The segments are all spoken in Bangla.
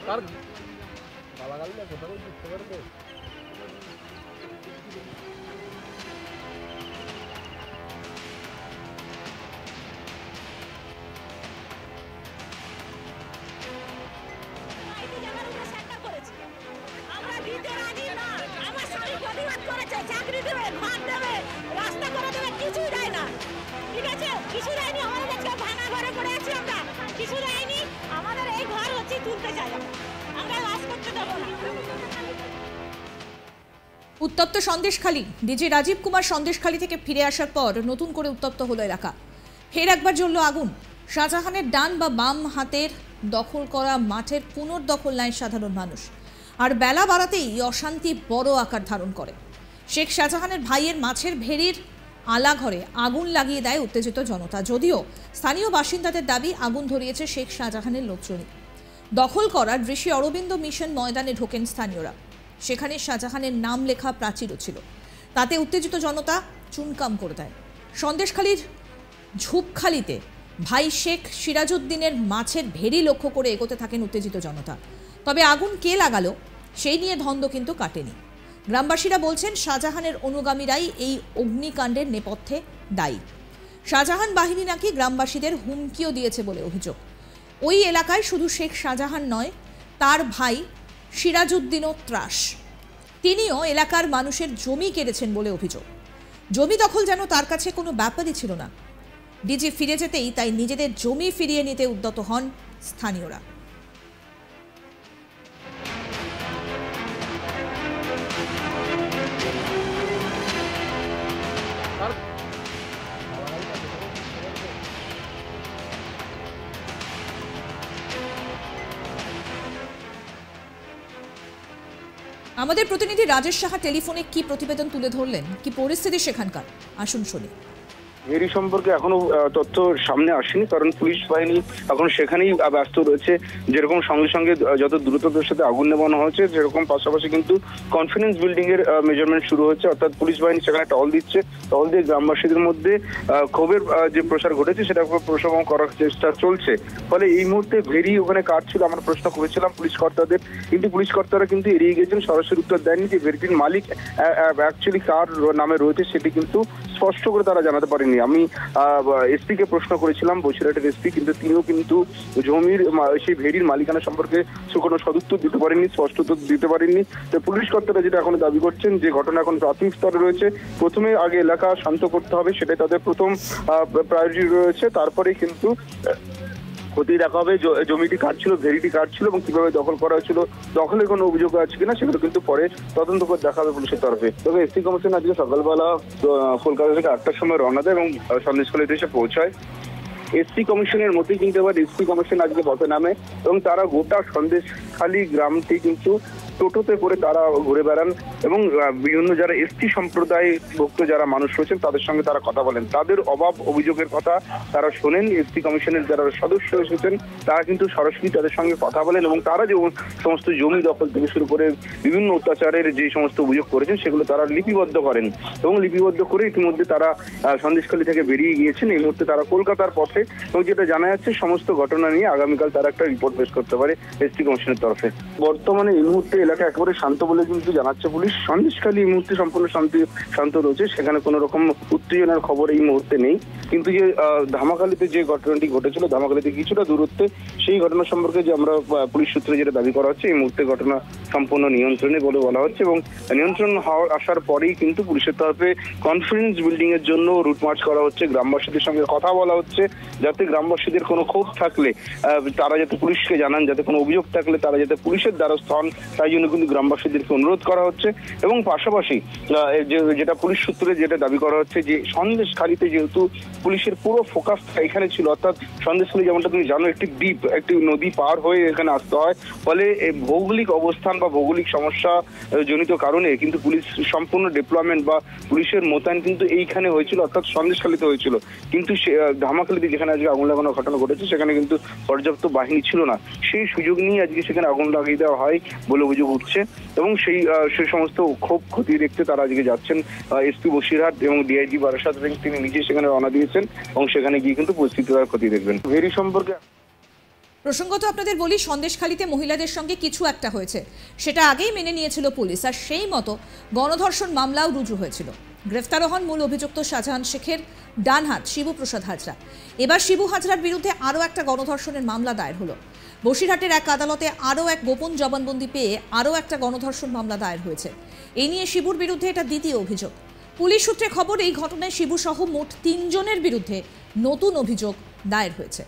তার গালাগালি না কোথাও বুঝতে পারবে। উত্তপ্ত সন্দেশখালী। ডিজি রাজীব কুমার সন্দেশখালী থেকে ফিরে আসার পর নতুন করে উত্তপ্ত হলো এলাকা। ফের একবার জ্বলল আগুন। শাহজাহানের ডান বা বাম হাতের দখল করা মাঠের পুনর্দখল নেয় সাধারণ মানুষ। আর বেলা বাড়াতেই অশান্তি বড় আকার ধারণ করে। শেখ শাহজাহানের ভাইয়ের মাছের ভেড়ির আলাঘরে আগুন লাগিয়ে দেয় উত্তেজিত জনতা। যদিও স্থানীয় বাসিন্দাদের দাবি আগুন ধরিয়েছে শেখ শাহজাহানের লোকজনই। দখল করার দৃশ্যে অরবিন্দ মিশন ময়দানে ঢোকেন স্থানীয়রা। সেখানে শাহজাহানের নাম লেখা প্রাচীরও ছিল। তাতে উত্তেজিত জনতা চুনকাম করে দেয়। সন্দেশখালীর ঝুপখালিতে ভাই শেখ সিরাজউদ্দিনের মাছের ভেড়ি লক্ষ্য করে এগোতে থাকেন উত্তেজিত জনতা। তবে আগুন কে লাগালো সেই নিয়ে ধন্দ কিন্তু কাটেনি। গ্রামবাসীরা বলছেন শাহজাহানের অনুগামীরাই এই অগ্নিকাণ্ডের নেপথ্যে দায়ী। শাহজাহান বাহিনী নাকি গ্রামবাসীদের হুমকিও দিয়েছে বলে অভিযোগ। ওই এলাকায় শুধু শেখ শাহজাহান নয়, তার ভাই সিরাজউদ্দিনও ত্রাস। তিনিও এলাকার মানুষের জমি কেড়েছেন বলে অভিযোগ। জমি দখল যেন তার কাছে কোনো ব্যাপারই ছিল না। ডিজি ফিরে যেতেই তাই নিজেদের জমি ফিরিয়ে নিতে উদ্যত হন স্থানীয়রা। আমাদের প্রতিনিধি রাজেশ সাহা টেলিফোনে কি প্রতিবেদন তুলে ধরলেন, কি পরিস্থিতি সেখানকার, আসুন শুনি। এরই সম্পর্কে এখনো তথ্য সামনে আসেনি, কারণ পুলিশ বাহিনী এখন সেখানেই ব্যস্ত রয়েছে। যেরকম সঙ্গে সঙ্গে যত দ্রুততার সাথে আগুন নেভানো হয়েছে, যেরকম পাশাপাশি কিন্তু কনফিডেন্স বিল্ডিং এর মেজারমেন্ট শুরু হচ্ছে। অর্থাৎ পুলিশ বাহিনী সেখানে টহল দিচ্ছে। টহল দিয়ে গ্রামবাসীদের মধ্যে ক্ষোভের যে প্রসার ঘটেছে সেটা প্রশমন করার চেষ্টা চলছে। ফলে এই মুহূর্তে ভেরি ওখানে কাটছিল। আমরা প্রশ্ন করেছিলাম পুলিশ কর্তাদের, কিন্তু পুলিশ কর্তারা কিন্তু এড়িয়ে গেছেন, সরাসরি উত্তর দেননি যে ভেরিটির মালিক অ্যাকচুয়ালি কার নামে রয়েছে সেটি কিন্তু স্পষ্ট করে তারা জানাতে পারেনি। আমি এসপি কে প্রশ্ন করেছিলাম, বসিরহাটের এসপি, কিন্তু তিনিও কিন্তু জমির সেই ভেড়ির মালিকানা সম্পর্কে কোনো সদুত্তর দিতে পারেননি, স্পষ্ট উত্তর দিতে পারেননি। তো পুলিশ কর্তারা যেটা এখন দাবি করছেন যে ঘটনা এখন প্রাথমিক স্তরে রয়েছে, প্রথমে আগে এলাকা শান্ত করতে হবে, সেটাই তাদের প্রথম প্রায়োরিটি রয়েছে। তারপরেই কিন্তু খতিয়ে দেখা হবে জমিটি কাটছিল, ভেরিটি কাটছিল এবং কিভাবে দখল করা হয়েছিল, দখলের কোনো অভিযোগ আছে কিনা সেগুলো কিন্তু পরে তদন্ত করে দেখা হবে পুলিশের তরফে। তবে এসপি কমিশন আজকে সকালবেলা কলকাতা থেকে 8টার সময় রওনা দেয় এবং সন্দেশখালীতে এসে পৌঁছায়। এসপি কমিশনের মধ্যেই কিন্তু এবার এসপি কমিশন আজকে পথে নামে এবং তারা গোটা সন্দেশখালী গ্রামটি কিন্তু টোটোতে করে তারা ঘুরে বেড়ান এবং বিভিন্ন যারা এসটি সম্প্রদায় ভুক্ত যারা মানুষ রয়েছেন তাদের সঙ্গে তারা কথা বলেন, তাদের অভাব অভিযোগের কথা তারা শোনেন। এসটি কমিশনের যারা সদস্য এসেছেন তারা কিন্তু সরাসরি তাদের সঙ্গে কথা বলেন এবং তারা যে সমস্ত জমি দখল থেকে শুরু করে বিভিন্ন অত্যাচারের যে সমস্ত অভিযোগ করেছেন সেগুলো তারা লিপিবদ্ধ করেন এবং লিপিবদ্ধ করে ইতিমধ্যে তারা সন্দেশখালী থেকে বেরিয়ে গিয়েছেন। এই মুহূর্তে তারা কলকাতার পথে এবং যেটা জানা যাচ্ছে সমস্ত ঘটনা নিয়ে আগামীকাল তারা একটা রিপোর্ট পেশ করতে পারে এসটি কমিশনের তরফে। বর্তমানে এই মুহূর্তে এলাকা একেবারে শান্ত বলে কিন্তু জানাচ্ছে পুলিশ। সন্দেশখালী এই মুহূর্তে সম্পূর্ণ শান্ত রয়েছে, সেখানে কোনো রকম উত্তেজনার খবর এই মুহূর্তে নেই। কিন্তু যে ধামাখালীতে যে ঘটনাটি ঘটেছিল, ধামাখালীতে কিছুটা দূরত্বে, সেই ঘটনা সম্পর্কে যে আমরা পুলিশ সূত্রে যেটা দাবি করা হচ্ছে এই মুহূর্তে ঘটনা সম্পূর্ণ নিয়ন্ত্রণে বলে বলা হচ্ছে এবং নিয়ন্ত্রণ আসার পরেই কিন্তু পুলিশের তরফে কনফিডেন্স বিল্ডিং এর জন্য রুট মার্চ করা হচ্ছে, গ্রামবাসীদের সঙ্গে কথা বলা হচ্ছে, যাতে গ্রামবাসীদের কোনো ক্ষোভ থাকলে তারা যাতে পুলিশকে জানান, যাতে কোনো অভিযোগ থাকলে তারা যাতে পুলিশের দ্বারস্থ হন, তাই জন্য কিন্তু গ্রামবাসীদেরকে অনুরোধ করা হচ্ছে। এবং পাশাপাশি যেটা পুলিশ সূত্রে যেটা দাবি করা হচ্ছে যে সন্দেশখালীতে যেহেতু পুলিশের পুরো ফোকাসটা এখানে ছিল, অর্থাৎ সন্দেশখালী যেমনটা তুমি জানো একটি দ্বীপ, একটি নদী পার হয়ে এখানে আসতে হয়, ফলে ভৌগোলিক অবস্থান বা ভৌগোলিক সমস্যা জনিত কারণে কিন্তু পুলিশ সম্পূর্ণ ডিপ্লয়মেন্ট বা পুলিশের মোতায়েন কিন্তু এইখানে হয়েছিল, অর্থাৎ সন্দেশখালীতে হয়েছিল। কিন্তু ধামাখালীতে যেখানে আজকে আগুন লাগানোর ঘটনা ঘটেছে সেখানে কিন্তু পর্যাপ্ত বাহিনী ছিল না। সেই সুযোগ নিয়ে আজকে সেখানে আগুন লাগিয়ে দেওয়া হয় বলে অভিযোগ উঠছে এবং সেই সমস্ত ক্ষোভ খতিয়ে দেখতে তারা আজকে যাচ্ছেন। এসপি বসিরহাট এবং ডিআইজি বারাসাত তিনি নিজে সেখানে রওনা দিয়েছেন এবং সেখানে গিয়ে কিন্তু পরিস্থিতি খতিয়ে দেখবেন। ভেরি সম্পর্কে প্রসঙ্গত আপনাদের বলি, সন্দেশখালীতে মহিলাদের সঙ্গে কিছু একটা হয়েছে, সেটা আগেই মেনে নিয়েছিল পুলিশ, আর সেই মতো গণধর্ষণ মামলাও রুজু হয়েছিল। গ্রেফতার হন মূল অভিযুক্ত শাহজাহান শেখের ডান হাত শিবুপ্রসাদ হাজরা। এবার শিবু হাজরার বিরুদ্ধে আরও একটা গণধর্ষণের মামলা দায়ের হলো। বসিরহাটের এক আদালতে আরও এক গোপন জবানবন্দি পেয়ে আরও একটা গণধর্ষণ মামলা দায়ের হয়েছে। এই নিয়ে শিবুর বিরুদ্ধে এটা দ্বিতীয় অভিযোগ। পুলিশ সূত্রে খবর, এই ঘটনায় শিবু সহ মোট 3 জনের বিরুদ্ধে নতুন অভিযোগ দায়ের হয়েছে।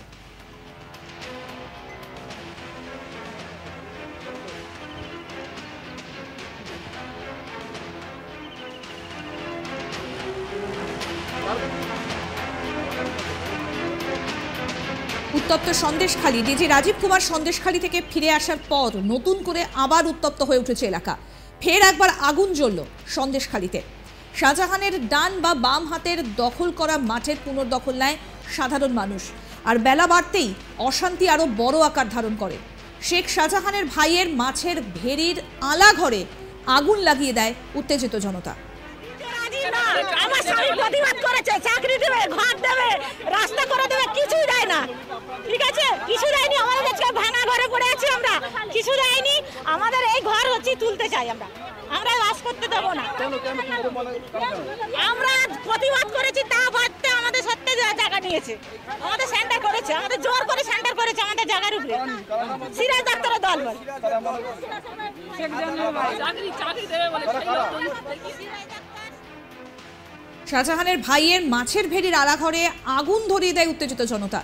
উত্তপ্ত সন্দেশখালী। ডিজি রাজীব কুমার সন্দেশখালী থেকে ফিরে আসার পর নতুন করে আবার উত্তপ্ত হয়ে উঠেছে এলাকা। ফের একবার আগুন জ্বলল সন্দেশখালীতে। শাহজাহানের ডান বা বাম হাতের দখল করা মাঠের পুনর্দখল নেয় সাধারণ মানুষ, আর বেলা বাড়তেই অশান্তি আরও বড় আকার ধারণ করে। শেখ শাহজাহানের ভাইয়ের মাছের ভেড়ির আলা ঘরে আগুন লাগিয়ে দেয় উত্তেজিত জনতা। আমার স্বামী প্রতিবাদ করেছে, চাকরি দেবে, ঘর দেবে, রাস্তা করে দেবে, কিছুই দেয় না। ঠিক আছে, কিছু দেয়নি। আমাদের আজকে ভাঙা ঘরে পড়ে আছি আমরা, কিছু দেয়নি। আমাদের এই ঘর হচ্ছে তুলতে চাই, আমরা বাস করতে দেবো না। আমরা প্রতিবাদ করেছি, তা বাদতে আমাদের সত্যি জায়গা নিয়েছে, আমাদের সেন্টার করেছে, আমাদের জোর করে সেন্টার করেছে আমাদের জায়গার উপরে। সিরাজ ডাক্তারের দল বলে চাকরি দেবে বলে শাহজাহানের ভাইয়ের মাছের ভেড়ির আলাঘরে আগুন ধরিয়ে দেয় উত্তেজিত জনতা।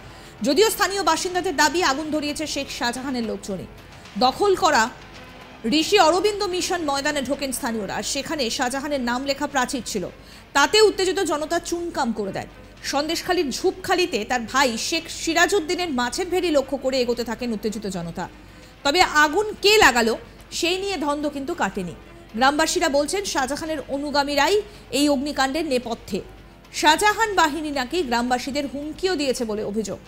যদিও স্থানীয় বাসিন্দাদের দাবি আগুন ধরিয়েছে শেখ শাহজাহানের লোকজনই। দখল করা ঋষি অরবিন্দ মিশন ময়দানে ঢোকেন স্থানীয়রা। সেখানে শাহজাহানের নাম লেখা প্রাচীর ছিল, তাতে উত্তেজিত জনতা চুনকাম করে দেয়। সন্দেশখালীর ঝুপখালীতে তার ভাই শেখ সিরাজউদ্দিনের মাছের ভেড়ি লক্ষ্য করে এগোতে থাকেন উত্তেজিত জনতা। তবে আগুন কে লাগালো সেই নিয়ে দ্বন্দ্ব কিন্তু কাটেনি। গ্রামবাসীরা বলছেন শাহজাহানের অনুগামীরাই এই অগ্নিকাণ্ডের নেপথ্যে। শাহজাহান বাহিনী নাকি গ্রামবাসীদের হুমকিও দিয়েছে বলে অভিযোগ।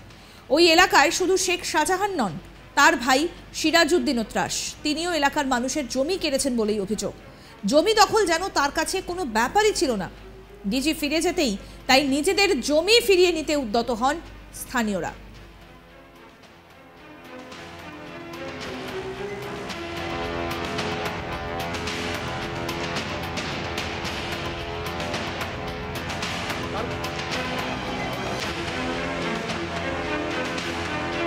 ওই এলাকায় শুধু শেখ শাহজাহান নন, তার ভাই সিরাজউদ্দিনও ত্রাস। তিনিও এলাকার মানুষের জমি কেড়েছেন বলেই অভিযোগ। জমি দখল যেন তার কাছে কোনো ব্যাপারই ছিল না। ডিজি ফিরে যেতেই তাই নিজেদের জমি ফিরিয়ে নিতে উদ্যত হন স্থানীয়রা।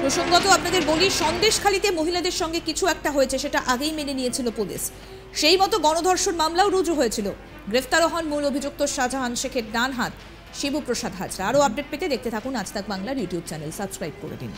প্রসঙ্গত আপনাদের বলি, সন্দেশখালীতে মহিলাদের সঙ্গে কিছু একটা হয়েছে, সেটা আগেই মেনে নিয়েছিল পুলিশ। সেই মতো গণধর্ষণ মামলাও রুজু হয়েছিল। গ্রেফতার হন মূল অভিযুক্ত শাহজাহান শেখের ডান হাত শিবুপ্রসাদ হাজরা। আরও আপডেট পেতে দেখতে থাকুন আজ তাক বাংলার ইউটিউব চ্যানেল, সাবস্ক্রাইব করে দিন।